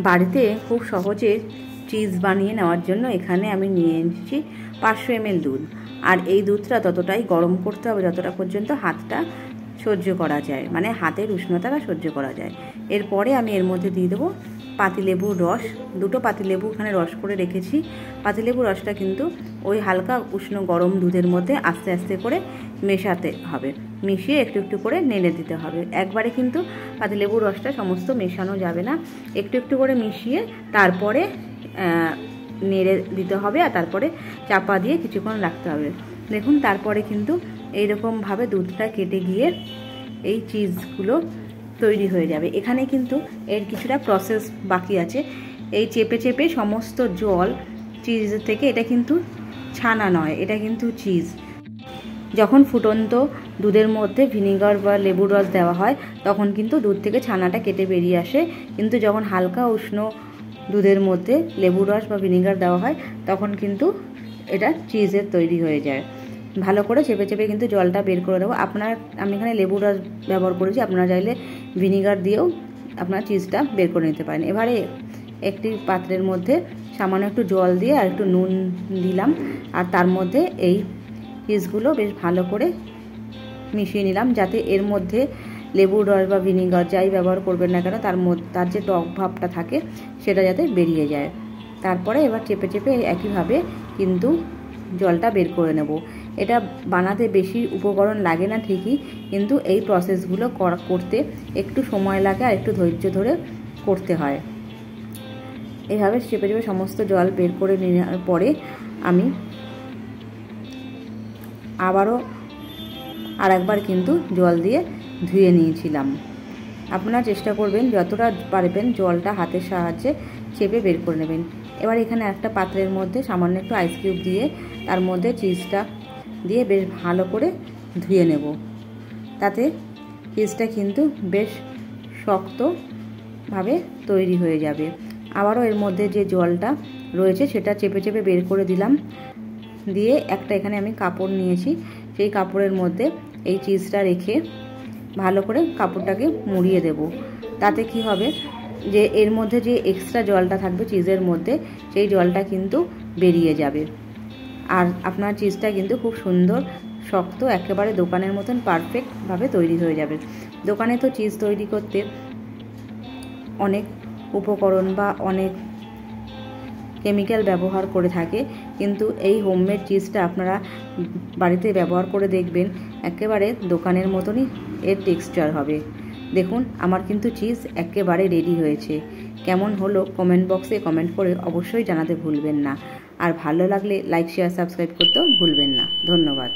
বাড়িতে খুব সহজে চিজ বানিয়ে নেওয়ার জন্য এখানে আমি নিয়ে এসেছি 500 ml দুধ। আর এই দুধটা ততটাই গরম করতে হবে যতটা পর্যন্ত হাতটা সহ্য করা যায়, মানে হাতের উষ্ণতাটা সহ্য করা যায়। এরপরে আমি এর মধ্যে দিয়ে দেবো পাতিলেবুর রস। 2টো পাতিলেবু এখানে রস করে রেখেছি। পাতিলেবুর রসটা কিন্তু ওই হালকা উষ্ণ গরম দুধের মধ্যে আস্তে আস্তে করে মেশাতে হবে, মিশিয়ে একটু একটু করে নেড়ে দিতে হবে। একবারে কিন্তু পাতিলেবুর রসটা সমস্ত মেশানো যাবে না, একটু একটু করে মিশিয়ে তারপরে নেড়ে দিতে হবে, আর তারপরে চাপা দিয়ে কিছুক্ষণ রাখতে হবে। দেখুন তারপরে কিন্তু এইরকমভাবে দুধটা কেটে গিয়ে এই চিজগুলো তৈরি হয়ে যাবে। এখানে কিন্তু এর কিছুটা প্রসেস বাকি আছে। এই চেপে চেপে সমস্ত জল চিজ থেকে, এটা কিন্তু ছানা নয়, এটা কিন্তু চিজ। যখন ফুটন্ত দুধের মধ্যে ভিনিগার বা লেবুর রস দেওয়া হয় তখন কিন্তু দুধ থেকে ছানাটা কেটে বেরিয়ে আসে, কিন্তু যখন হালকা উষ্ণ দুধের মধ্যে লেবুর রস বা ভিনিগার দেওয়া হয় তখন কিন্তু এটা চিজের তৈরি হয়ে যায়। ভালো করে চেপে চেপে কিন্তু জলটা বের করে দেবো। আমি এখানে লেবুর রস ব্যবহার করেছি, আপনারা চাইলে ভিনিগার দিয়েও আপনার চিজটা বের করে নিতে পারেন। এবারে একটি পাত্রের মধ্যে সামান্য একটু জল দিয়ে আর একটু নুন দিলাম, আর তার মধ্যে এই চিজগুলো বেশ ভালো করে মিশিয়ে নিলাম, যাতে এর মধ্যে লেবুর রস বা ভিনিগার যাই ব্যবহার করবেন না কেন তার যে টক ভাবটা থাকে সেটা যাতে বেরিয়ে যায়। তারপরে এবার চেপে চেপে একইভাবে কিন্তু জলটা বের করে নেব। এটা বানাতে বেশি উপকরণ লাগে না ঠিকই, কিন্তু এই প্রসেসগুলো করতে একটু সময় লাগে আর একটু ধৈর্য ধরে করতে হয়। এইভাবে চেপে চেপে সমস্ত জল বের করে নেওয়ার পরে আমি আবারও আরেকবার কিন্তু জল দিয়ে ধুয়ে নিয়েছিলাম। আপনারা চেষ্টা করবেন যতটা পারবেন জলটা হাতের সাহায্যে চেপে বের করে নেবেন। এবার এখানে একটা পাত্রের মধ্যে সামান্য একটু আইস কিউব দিয়ে তার মধ্যে চিজটা দিয়ে বেশ ভালো করে ধুয়ে নেব, তাতে চিজটা কিন্তু বেশ শক্তভাবে তৈরি হয়ে যাবে। আবারও এর মধ্যে যে জলটা রয়েছে সেটা চেপে চেপে বের করে দিলাম, দিয়ে একটা এখানে আমি কাপড় নিয়েছি, সেই কাপড়ের মধ্যে এই চিজটা রেখে ভালো করে কাপড়টাকে মুড়িয়ে দেব। তাতে কি হবে যে এর মধ্যে যে এক্সট্রা জলটা থাকবে চিজের মধ্যে সেই জলটা কিন্তু বেরিয়ে যাবে, আর আপনার চিজটা কিন্তু খুব সুন্দর শক্ত একেবারে দোকানের মতন পারফেক্টভাবে তৈরি হয়ে যাবে। দোকানে তো চিজ তৈরি করতে অনেক উপকরণ বা অনেক কেমিক্যাল ব্যবহার করে থাকে, কিন্তু এই হোমমেড চিজটা আপনারা বাড়িতে ব্যবহার করে দেখবেন, একেবারে দোকানের মতনই এর টেক্সচার হবে। দেখুন আমার কিন্তু চিজ একেবারে রেডি হয়েছে। কেমন হলো কমেন্ট বক্সে কমেন্ট করে অবশ্যই জানাতে ভুলবেন না, আর ভালো লাগলে লাইক শেয়ার সাবস্ক্রাইব করতেও ভুলবেন না। ধন্যবাদ।